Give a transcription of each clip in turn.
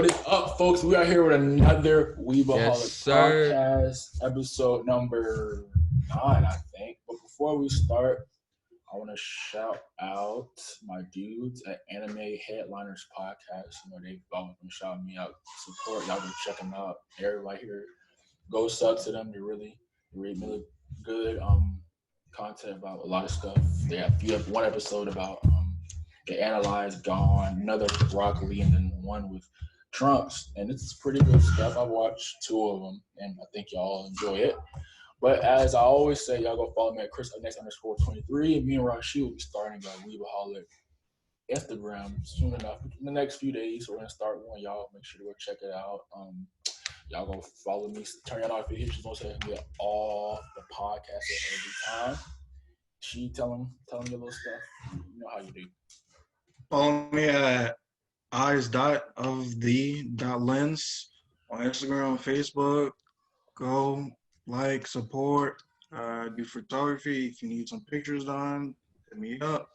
What is up, folks? We are here with another Weebaholic sir. podcast, episode number 9, I think. But before we start, I want to shout out my dudes at Anime Headliners Podcast. They've always been shouting me out, support. Y'all go check them out. Everybody here, go sub to them. They're really good content about a lot of stuff. You have one episode about they analyze Gone, another with Rock Lee, and then one with Trunks, and it's pretty good stuff. I've watched 2 of them, and I think y'all enjoy it. But as I always say, y'all go follow me at Chris_23. Me and Rashi will be starting our Weebaholic Instagram soon enough. In the next few days, we're gonna start one. Y'all make sure to go check it out. Y'all go follow me. Turn your notifications on so you can get all the podcasts at every time. She tell them your little stuff. You know how you do. Follow me at eyes.of_the.lens on Instagram, Facebook. Go like, support, do photography. If you need some pictures done, hit me up.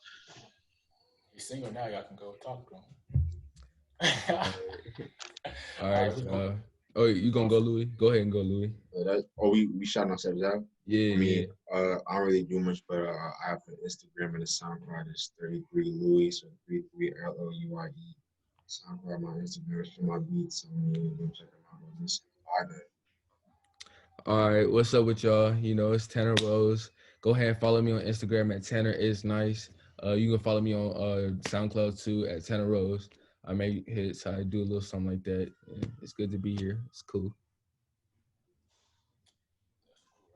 He's single now. Y'all can go talk to him. All right. You gonna go, Louis? Go ahead and go, Louis. We shouting ourselves out. Yeah. I don't really do much, but I have an Instagram and a SoundCloud. It's 33 Louis, so 33 LOUIE. SoundCloud, my Instagram is for my beats. So go check them out on this. All right, what's up with y'all? It's Tanner Rose. Go ahead and follow me on Instagram at Tanner is nice. You can follow me on SoundCloud too at Tanner Rose. I make hits. I do a little something like that. It's good to be here. It's cool.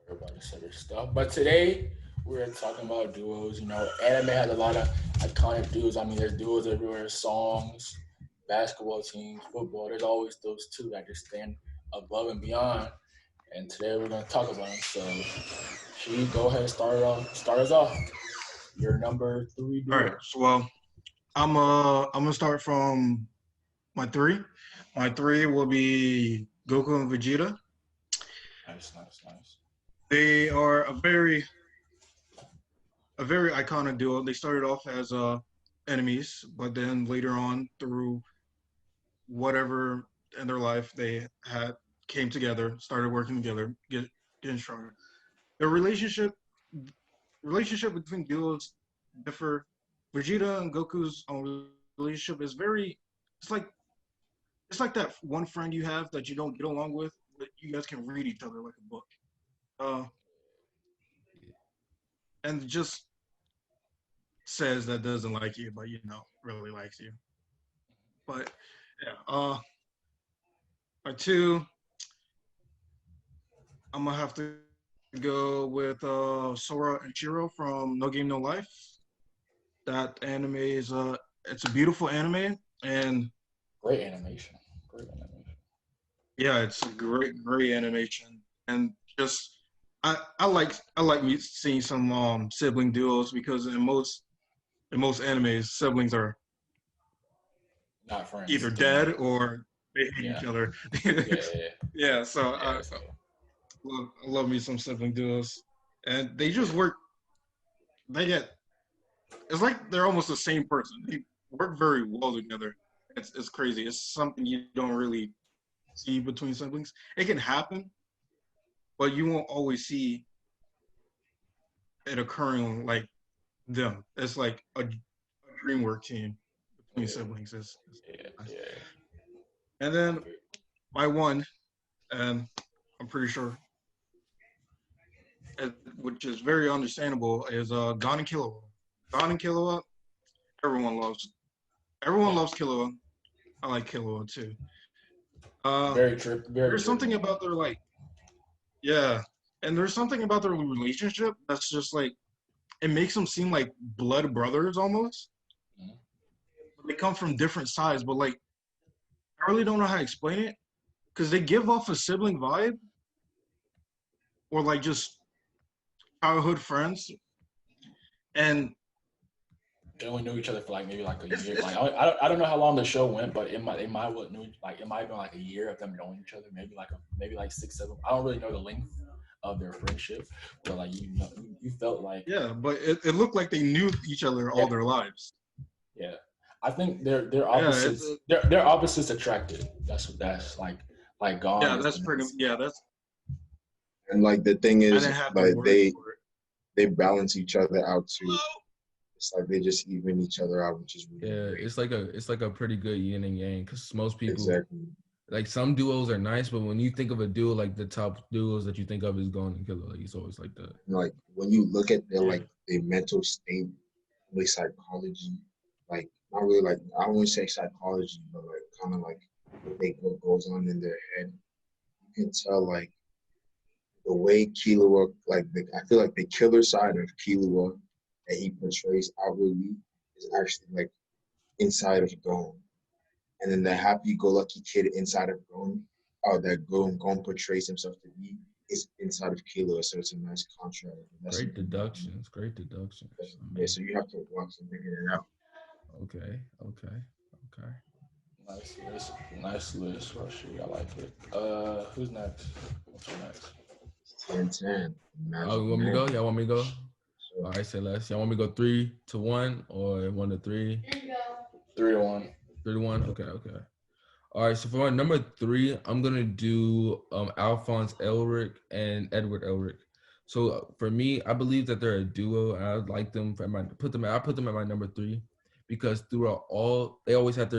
Everybody said their stuff. But today we're talking about duos. Anime has a lot of iconic duos. I mean, there's duos everywhere, songs, basketball teams, football. There's always those two that just stand above and beyond. And today we're going to talk about them. So, she go ahead and start us off. Your number 3 duo. All right. So, well, I'm gonna start from my 3. My 3 will be Goku and Vegeta. Nice. They are a very iconic duo. They started off as enemies, but then later on, through whatever in their life, they came together, started working together, getting stronger. Their relationship between duos differ. Vegeta and Goku's relationship is it's like that one friend you have that you don't get along with, but you guys can read each other like a book. And just says that doesn't like you, but really likes you. But yeah, my 2, I'm gonna have to go with Sora and Shiro from No Game No Life. That anime is it's a beautiful anime and Great animation. Yeah, it's a great animation, and just I like me seeing some sibling duos because in most animes siblings are not friends. Either dead or they hate each other. Yeah. So I love me some sibling duos, and they just work. It's like they're almost the same person. They work very well together. It's crazy. It's something you don't really see between siblings. It can happen, but you won't always see it occurring like them. It's like a dream work team between siblings. Nice. And then my 1, and I'm pretty sure, which is very understandable, is Gon and Killua. Gon and Killua, everyone loves Killua. I like Killua too. Very true. There's something about their and there's something about their relationship that's just like it makes them seem like blood brothers almost. Mm-hmm. They come from different sides, but like I really don't know how to explain it because they give off a sibling vibe, or like just childhood friends, and they only knew each other for maybe a year. I don't know how long the show went, but it might have been like a year of them knowing each other. Maybe 6, 7. I don't really know the length of their friendship, but you felt like but it looked like they knew each other all their lives. Yeah, I think they're Yeah, opposites. They're opposites attracted. That's like Gon yeah, is that's the pretty. nice. Yeah, that's. And like the thing I is, didn't have the like word for it. they balance each other out too. It's like they just even each other out, which is really Yeah, great. it's like a pretty good yin and yang because most people Exactly. like some duos are nice, but when you think of a duo, like the top duos that you think of is Gon and Killer. Like it's always like that. Like when you look at their Yeah. like their mental state, their psychology, like not really like I don't want to say psychology, but like kind of like what goes on in their head. You can tell like the way Killua, I feel like the killer side of Killua that he portrays outwardly is actually like inside of Gon. And then the happy-go-lucky kid inside of Gon, that Gon portrays himself to be, is inside of Killua. So it's a nice contrast. That's Great deductions. Great deductions. yeah, so you have to watch and figure it out. Okay. Okay. Okay. Nice list, Rushy. I like it. Who's next? What's your next? 10-10. Oh, you want me to go? Y'all want me to go? So, All right, say less. Y'all want me to go 3-1 or 1-3? 3-1. 3-1. Okay. Okay. All right. So for my number 3, I'm gonna do Alphonse Elric and Edward Elric. So for me, I believe that they're a duo. And I like them. I put them at my number 3 because throughout all, they always had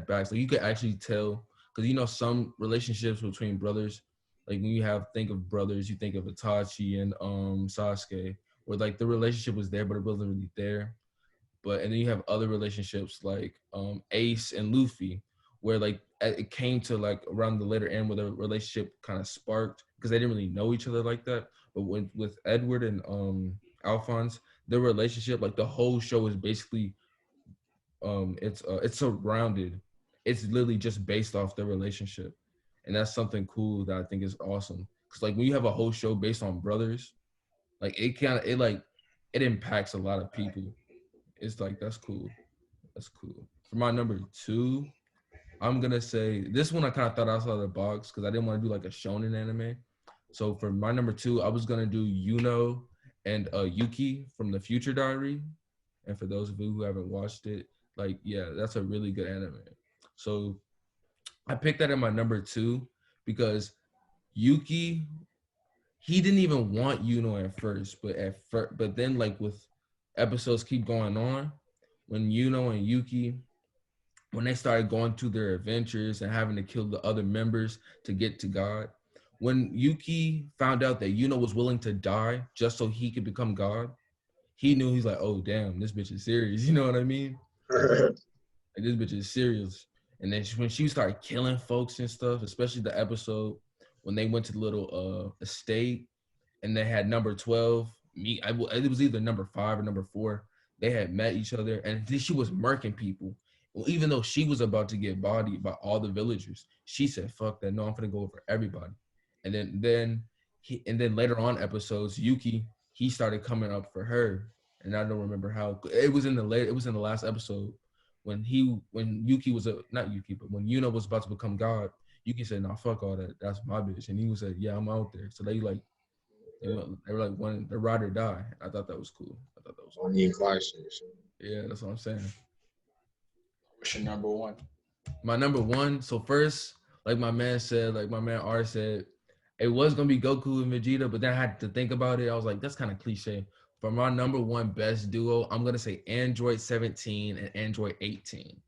backs. Like you could actually tell because some relationships between brothers, like when you think of brothers, you think of Itachi and Sasuke, where like the relationship was there, but it wasn't really there. And then you have other relationships like Ace and Luffy, where like it came to like around the later end where the relationship kind of sparked because they didn't really know each other like that. But with Edward and Alphonse, their relationship, like the whole show is basically it's surrounded. It's literally just based off their relationship, and that's something cool that I think is awesome. Because like when you have a whole show based on brothers, like it impacts a lot of people. It's like that's cool. That's cool. For my number 2, I'm gonna say this one I kind of thought outside of the box because I didn't want to do like a shonen anime. So for my number 2, I was gonna do Yuno and Yuki from the Future Diary. And for those of you who haven't watched it, like yeah, that's a really good anime. So I picked that in my number 2 because Yuki, he didn't even want Yuno at first, but then like with episodes keep going on, when Yuno and Yuki, when they started going through their adventures and having to kill the other members to get to God, when Yuki found out that Yuno was willing to die just so he could become God, he knew he's like, oh damn, this bitch is serious. You know what I mean? Like this bitch is serious. And then when she started killing folks and stuff, especially the episode when they went to the little estate and they had number 12. It was either number 5 or number 4. They had met each other, and then she was murking people. Well, even though she was about to get bodied by all the villagers, she said, "Fuck that! No, I'm gonna go over everybody." And then later on episodes, Yuki he started coming up for her, and I don't remember how. It was in the last episode when Yuki was not Yuki, but when Yuno was about to become God. Yuki said, "Nah, fuck all that. That's my bitch," and he was like, "Yeah, I'm out there." So they were like one the ride or die. I thought that was cool. I thought that was cool. Bonnie and Clyde shit. Yeah, that's what I'm saying. What's your number 1? My number 1. So first, like my man R said, it was gonna be Goku and Vegeta, but then I had to think about it. I was like, that's kind of cliche. For my number 1 best duo, I'm gonna say Android 17 and Android 18.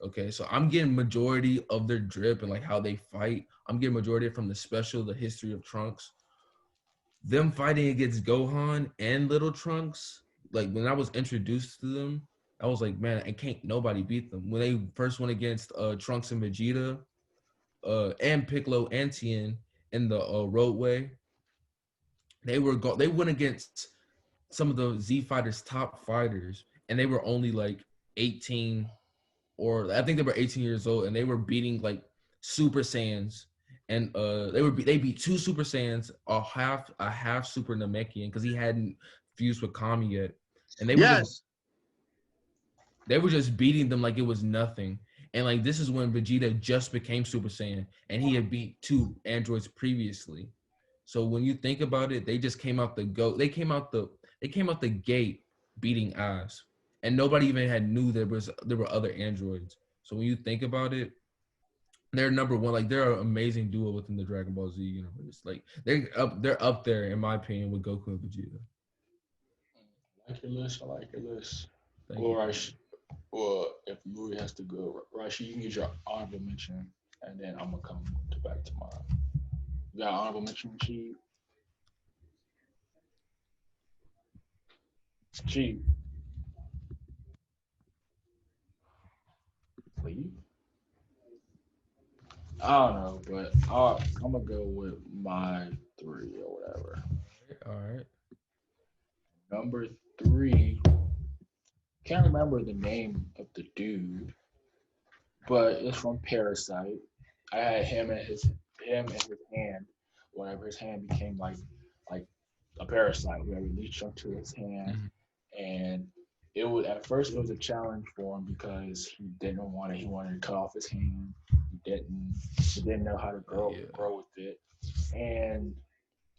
Okay, so I'm getting majority of their drip and like how they fight. I'm getting majority from the special, the history of Trunks. Them fighting against Gohan and Little Trunks, like when I was introduced to them, I was like, man, I can't nobody beat them. When they first went against Trunks and Vegeta, and Piccolo and Tien in the roadway, they went against some of the Z Fighters' top fighters, and they were only like 18, or I think they were 18 years old, and they were beating like Super Saiyans. And they beat 2 Super Saiyans, a half Super Namekian because he hadn't fused with Kami yet, and they were just beating them like it was nothing. And like this is when Vegeta just became Super Saiyan, and he had beat 2 androids previously. So when you think about it, they just came out the gate beating ass. and nobody even had knew there were other androids. So when you think about it, they're number one. Like they're an amazing duo within the Dragon Ball Z universe. Like they're up there in my opinion with Goku and Vegeta. I like your list. I like your list. Thank Well, you. Rashi, well, if Louis has to go, Rashi, you can get your honorable mention, and then I'm gonna come back to mine. You got honorable mention, Chief? Chief, leave? I don't know, but I'm gonna go with my three or whatever. All right. Number three, can't remember the name of the dude, but it's from Parasite. I had him and his hand, whatever his hand became like a parasite, where it leached onto his hand, Mhm. and it was at first it was a challenge for him because he didn't want it. He wanted to cut off his hand. He didn't know how to Yeah. grow with it, and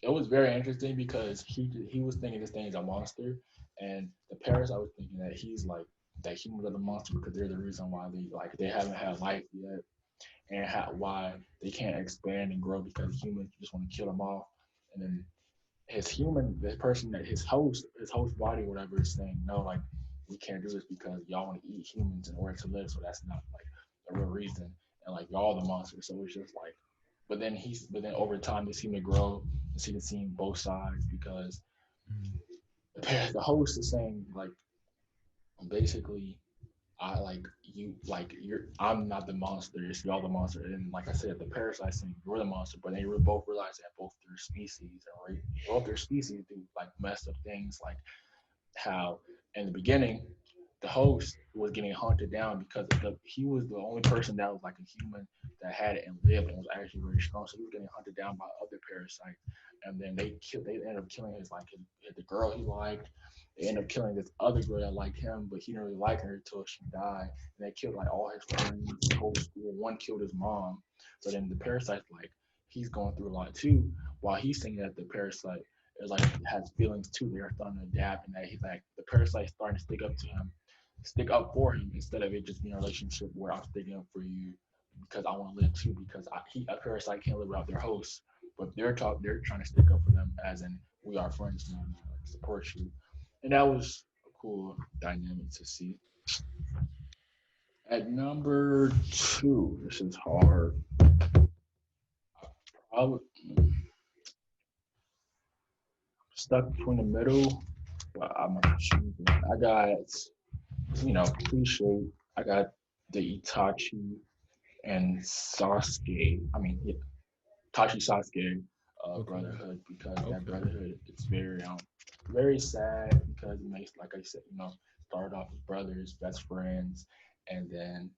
it was very interesting because he was thinking this thing is a monster, and the parasite was thinking that he's like that humans are the monster because they're the reason why they haven't had life yet, and why they can't expand and grow because humans just want to kill them off. And then the person that his host body, whatever, is saying no, like we can't do this because y'all want to eat humans in order to live, so that's not like the real reason. And like y'all the monsters, so it's just like. But then over time, they seem to grow and see the scene both sides because Mhm. the host is saying like basically I like you're I'm not the monster, it's y'all the monster. And like I said, the parasite saying you're the monster, but they both realize that both their species and both their species do like messed up things like how in the beginning the host was getting hunted down because he was the only person that was like a human that had it and lived and was actually very strong. So he was getting hunted down by other parasites, and then they ended up killing the girl he liked. They ended up killing this other girl that liked him, but he didn't really like her until she died. And they killed like all his friends, his whole school. One killed his mom. So then the parasite like he's going through a lot too. While he's thinking that the parasite is like has feelings too. They're starting to adapt, and that he's like the parasite starting to stick up for him instead of it just being a relationship where I'm sticking up for you because I want to live too. Because a parasite can't live without their host, but they're trying to stick up for them as in we are friends now, like support you, and that was a cool dynamic to see. At number two, this is hard. I stuck between the middle, but I'm gonna choose one. I got cliche. I got the Itachi and Sasuke. I mean, yeah, Itachi Sasuke Okay. brotherhood because that Okay. brotherhood is very sad because it makes like I said, started off as brothers, best friends, and then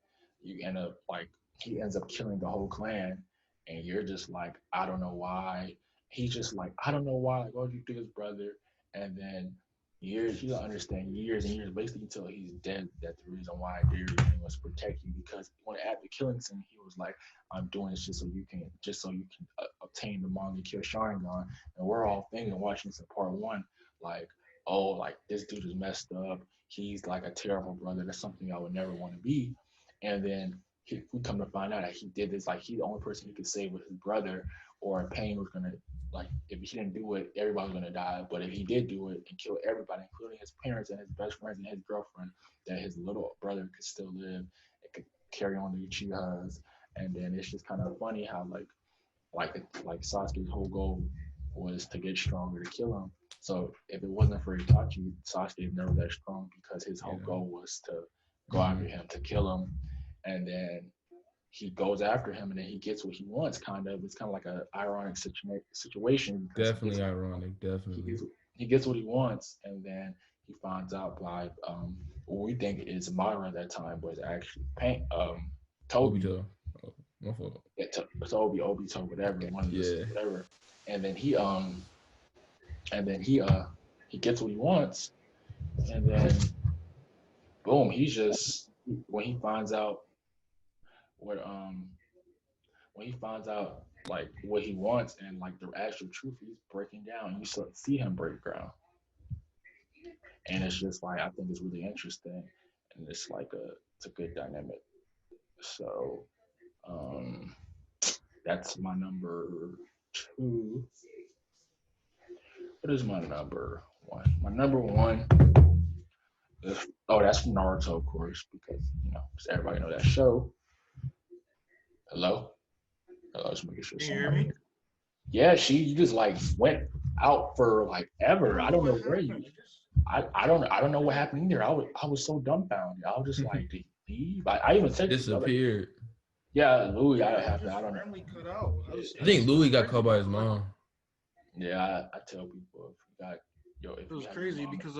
you end up like he ends up killing the whole clan, and you're just like I don't know why. He's just like I don't know why. Like, what did you do, his brother? And then years you don't understand years and years basically until he's dead. That's the reason why I did everything was to protect you because when at the killing scene he was like I'm doing this just so you can obtain the manga kill Sharingan. And we're all thinking watching this in part one, like, oh, like this dude is messed up. He's like a terrible brother. That's something I would never want to be. And then we come to find out that he did this. Like he's the only person he could save with his brother, or Pain was gonna like if he didn't do it, everybody was gonna die. But if he did do it and kill everybody, including his parents and his best friends and his girlfriend, that his little brother could still live and could carry on the Uchihas. And then it's just kind of funny how like Sasuke's whole goal was to get stronger to kill him. So if it wasn't for Itachi, Sasuke is never that strong because his whole Yeah. goal was to go after Hmm. him to kill him, and then he goes after him, and then he gets what he wants. Kind of, it's kind of like a ironic situation because Definitely ironic. he Definitely. gets he gets what he wants, and then he finds out by what we think is Madara at that time, but it's actually Toby, Obito. Oh, my fault. yeah, Toby, Obito, whatever, one of this, Yeah. whatever. And then he gets what he wants, and then boom, when he finds out what when he finds out like what he wants and like the actual truth, he's breaking down. You see him break ground, and it's just like I think it's really interesting, and it's a good dynamic. So that's my number two. What is my number one? My number one is that's Naruto, of course, because just everybody know that show. Hello, hello, just making sure Can you hear somebody. me? Yeah, she just like went out for like ever. I don't know what where you. happened. I don't know what happened either. I was so dumbfounded. I was just like, did he leave? I even said, Disappeared. yeah, Louis. Yeah, I it have to. just I don't know. randomly cut out. I think It was Louis got crazy caught by his because, like, mom. Yeah, I tell people if you got if it you was have crazy your mom, because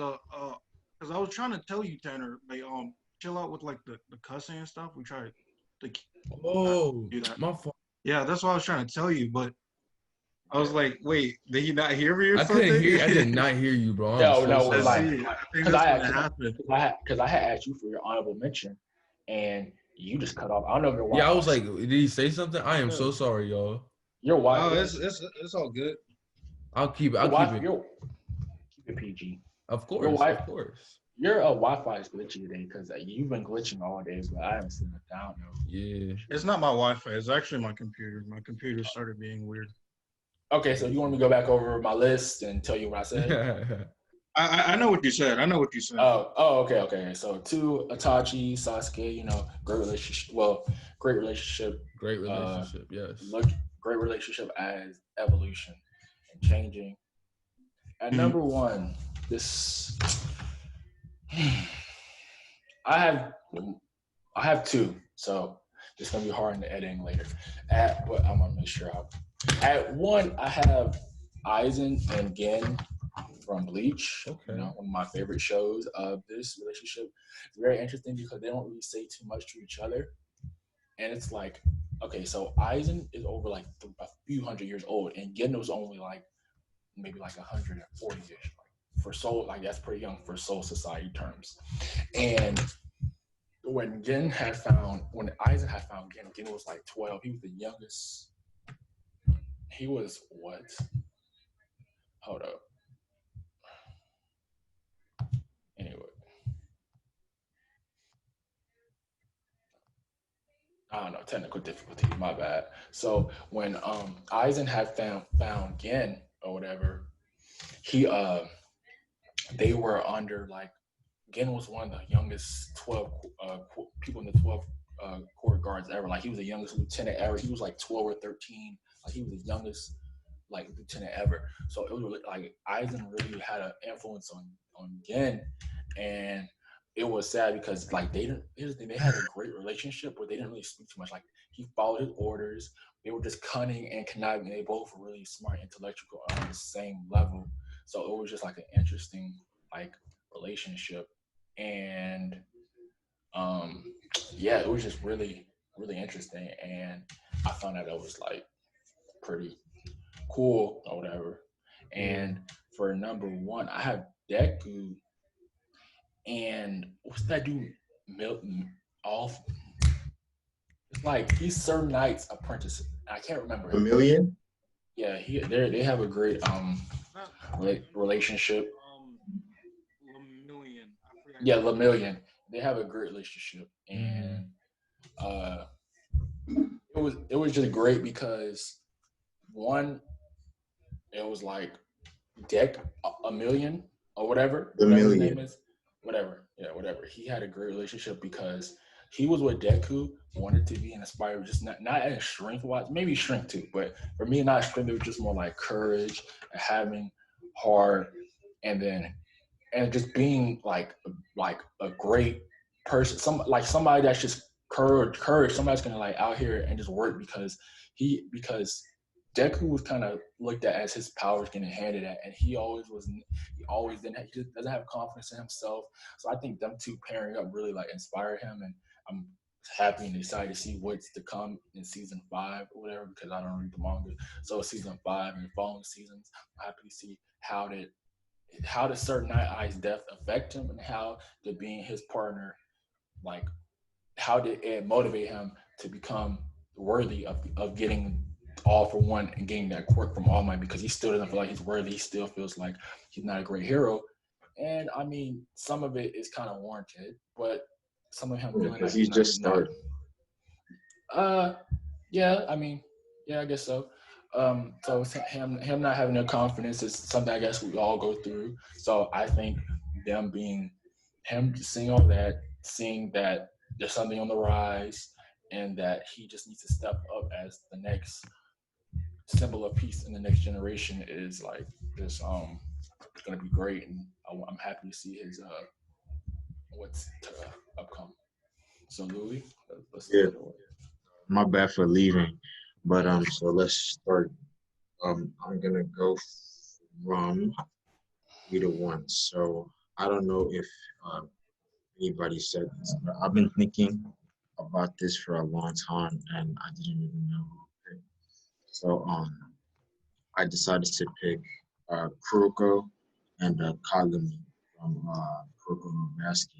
I was trying to tell you, Tanner, like chill out with like the cussing and stuff. We tried to Oh, do that. my fault. Yeah, that's what I was trying to tell you, but I was like, wait, did he not hear me or I something? couldn't hear. I did not hear you, bro. I'm no, so no, sorry. like I think because that's I what happened. because I had asked you for your honorable mention, and you just cut off. I don't know if your Yeah, I Wi-Fi. was like, did he say something? I am Yeah. so sorry, y'all. Your No, Wi-Fi. it's all good. I'll keep it. Your I'll keep Wi-Fi. it. Keep it PG. Of Your course, Wi of course. Your Wi-Fi is glitchy today because you've been glitching all day, but I haven't seen it down though. Yeah. It's not my Wi-Fi. It's actually my computer. My computer started being weird. Okay, so you want me to go back over my list and tell you what I said? I know what you said. I know what you said. Okay. So two, Itachi, Sasuke, great relationship. Well, great relationship. Great relationship. Yes. Great relationship as evolution and changing. At number one, this I have two, so it's gonna be hard in the editing later. But I'm gonna make sure at one I have Aizen and Gen from Bleach. Okay. One of my favorite shows of this relationship. It's very interesting because they don't really say too much to each other, and it's like, okay, so Aizen is over like a few hundred years old, and Gen was only like maybe like 140-ish. For Soul, like that's pretty young for Soul Society terms. And when Aizen had found Gen was like 12. He was the youngest. He was what? Hold up. Anyway. I don't know, technical difficulty, my bad. So when Aizen had found Gen or whatever, they were under like Gen was one of the youngest 12 people in the 12 court guards ever. Like he was the youngest lieutenant ever. He was like 12 or 13. Like he was the youngest like lieutenant ever. So it was really, like Aizen really had an influence on Gen, and it was sad because like they had a great relationship, but they didn't really speak too much. Like he followed his orders. They were just cunning and conniving. They both were really smart, intellectual on the same level. So it was just like an interesting like relationship. And yeah, it was just really, really interesting. And I found out it was like pretty cool or whatever. And for number one, I have Deku and what's that dude? Milton off. It's like he's Sir Knight's apprentice. I can't remember. A million? Yeah, they have a great relationship. Lemillion. Yeah, Lemillion. They have a great relationship, and it was just great because one, it was like a million or whatever his name is, whatever. He had a great relationship because he was with Deku, wanted to be inspired, just not as strength wise, maybe strength too, but for me, not strength. It was just more like courage, and having heart, and just being like a great person, somebody that's just courage. Somebody's gonna like out here and just work because Deku was kind of looked at as his powers getting handed at, and he just doesn't have confidence in himself. So I think them two pairing up really like inspired him, and I'm happy and excited to see what's to come in season 5 or whatever because I don't read the manga. So season 5 and the following seasons, I'm happy to see how did Certain Night Eye's death affect him, and how did being his partner, like, how did it motivate him to become worthy of getting all for one and getting that quirk from All Might, because he still doesn't feel like he's worthy. He still feels like he's not a great hero, And I mean, some of it is kind of warranted, but some of him Yeah, feeling because like he's he's not, just starting. uh, yeah, I mean, yeah, I guess so. So him not having the confidence is something I guess we all go through. So I think them being him seeing all that, seeing that there's something on the rise, and that he just needs to step up as the next symbol of peace in the next generation is like this. Gonna be great, and I'm happy to see his what's to upcome. So Louis, let's take Yeah, it away. my bad for leaving, but so let's start. I'm gonna go from 3 to 1. So I don't know if uh, anybody said this, but I've been thinking about this for a long time, and I didn't really know who to pick. So I decided to pick Kuroko and Kagami from Kuroko no Basket.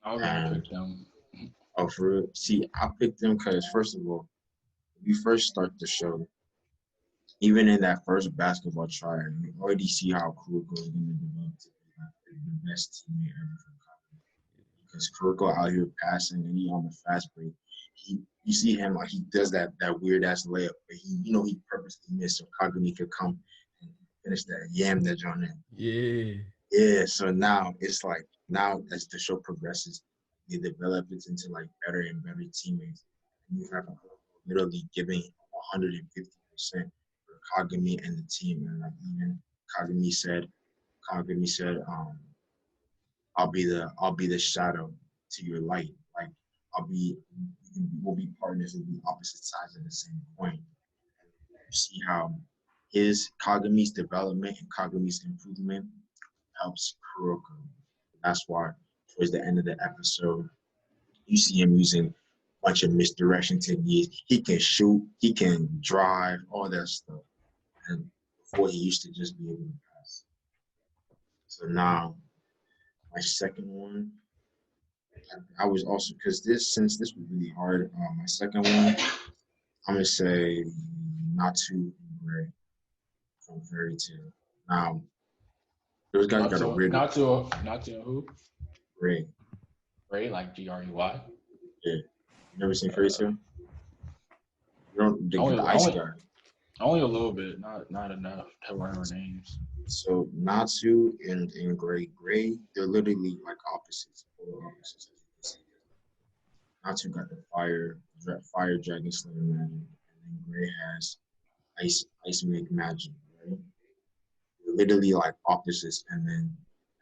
I already And picked them. for real, see, I picked them because first of all, when you first start the show, even in that first basketball trial, you already see how Kuroko is going to develop to be like the best teammate ever for Kagami. Because Kuroko out here passing and he on the fast break. You see him like he does that weird ass layup, but he purposely missed so Kagami could come and finish that yam that on in. Yeah. Yeah, so now it's like now as the show progresses, they develop it into like better and better teammates. And you have literally giving 150% for Kagami and the team. And like even Kagami said, Kagami said, I'll be the shadow to your light. Like we'll be partners, we'll be opposite sides of the same coin. You see how his Kagami's development and Kagami's improvement helps Kuroko. That's why towards the end of the episode, you see him using a bunch of misdirection techniques. He can shoot, he can drive, all that stuff. And before he used to just be able to pass. So now my second one, I was also because since this was really hard. My second one, I'm gonna say not too Gray from Fairy Tail. Now those guys Not got a to weird not to not to who? Gray. Ray, like Grey. Yeah, you never seen Fairy Uh, Tail? You don't the only ice only guy. only a little bit, not enough to remember names. So Natsu and Gray, they're literally like opposites, polar opposites. As you can see. Natsu got the fire dragon slayer magic, and then Gray has ice make magic, right? They're literally like opposites, and then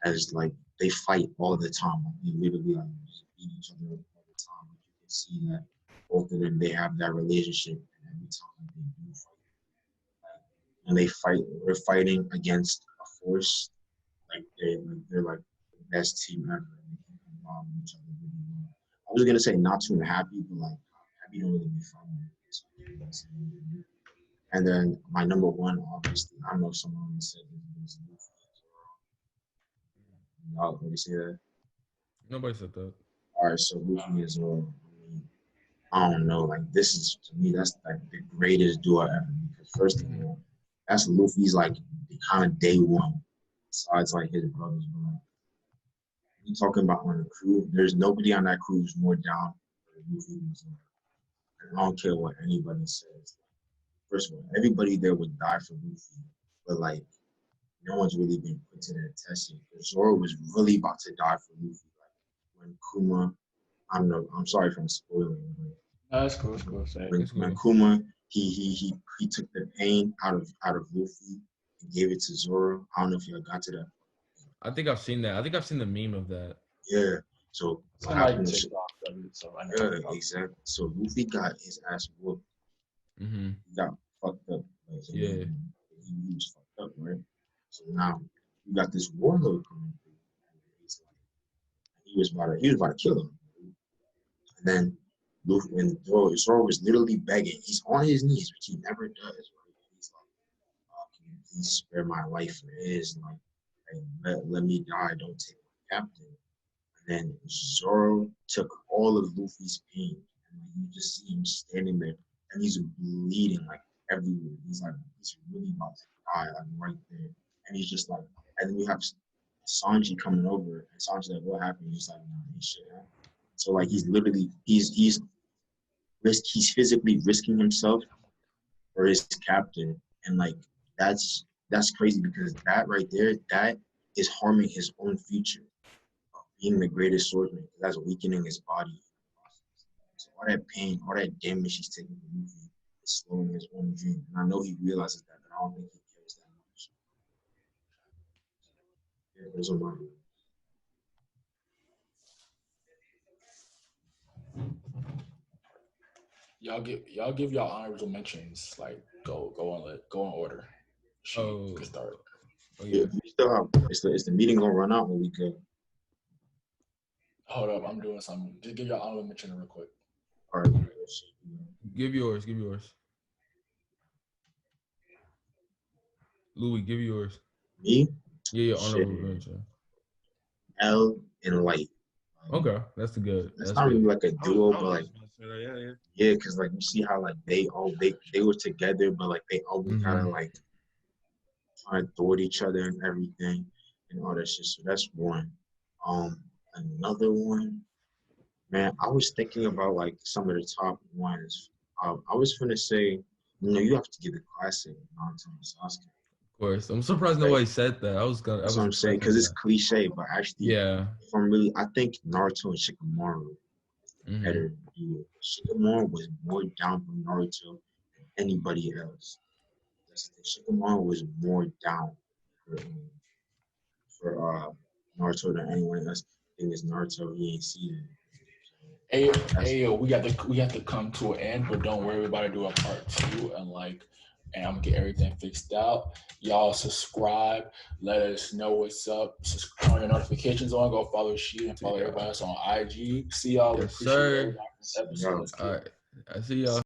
as like they fight all the time, like, they literally like just beat each other up all the time. Like you can see that both of them they have that relationship, and every time they do fight, and they fight, they're fighting against a force like they're like the best team ever. And they can combine with each other really well. I was gonna say not too happy, but like happy don't really be fun. So, and then my number one, obviously, I know someone already said this. Y'all already say that. Nobody said that. All right, so Luffy is I don't know, like this is to me that's like the greatest duo ever. Because first of all, that's Luffy's like the kind of day one. Besides like his brothers, but like you talking about on the crew, there's nobody on that crew who's more down for Luffy himself. And I don't care what anybody says. First of all, everybody there would die for Luffy, but like no one's really been put to that test yet. Because Zoro was really about to die for Luffy. Like when Kuma, I don't know, I'm sorry if I'm spoiling, but No, that's cool. It's cool. Say it. It's when cool. Kuma he took the pain out of Luffy and gave it to Zoro. I don't know if y'all got to that. I think I've seen that. I think I've seen the meme of that. Yeah. So It's what been like happened was TikTok of it, so I know. yeah, exactly. So Luffy got his ass whooped. Mm-hmm. He got fucked up. Like, Yeah. he was fucked up, right? So now you got this warlord coming through. He's like, he was about to kill him. And then Luffy and Zoro was literally begging. He's on his knees, which he never does, right? He's like, can you please spare my life for his? Like, let me die. Don't take my captain. And then Zoro took all of Luffy's pain. And like, you just see him standing there and he's bleeding like everywhere. He's really about to die, like right there. And he's just like, and then you have Sanji coming over, and Sanji like, what happened? He's like, nah, he shit. Huh? So like he's literally he's physically risking himself for his captain, and like that's crazy because that right there, that is harming his own future of being the greatest swordsman. That's weakening his body. So all that pain, all that damage he's taking in the movie is slowing his own dream. And I know he realizes that, but I don't think he cares that much. Yeah, those are mine. Y'all give y'all honorable mentions. Like go in order. She can start. Oh Yeah, yeah. we still have is the meeting gonna run out or we good? Hold up, I'm doing something. Just give y'all honorable mention real quick. All right. Give yours. Louis, give yours. Me? Yeah, your Shit. honorable mention. L and Light. Okay, that's good. It's not really like a duo, but like yeah. yeah, because like you see how like they were together, but like they always kind of like trying to thwart each other and everything and all that shit. So that's one. Another one, man. I was thinking about like some of the top ones. I was gonna say, you have to give the classic Naruto and Sasuke. Of course, I'm surprised nobody said that. That's what I'm saying because it's cliche, but actually, yeah. if I think Naruto and Shikamaru better duo. Shikamaru was more down for Naruto than anybody else. Shikamaru was more down for Naruto than anyone else. I think it's Naruto. He ain't seen it. Hey, we have to come to an end, but don't worry, we're about to do a part 2 and I'm gonna get everything fixed out. Y'all subscribe, let us know what's up. Turn your notifications on, go follow She and follow everybody else on IG. See y'all. Yes, Appreciate sir. everybody. Episode. All right. I see y'all.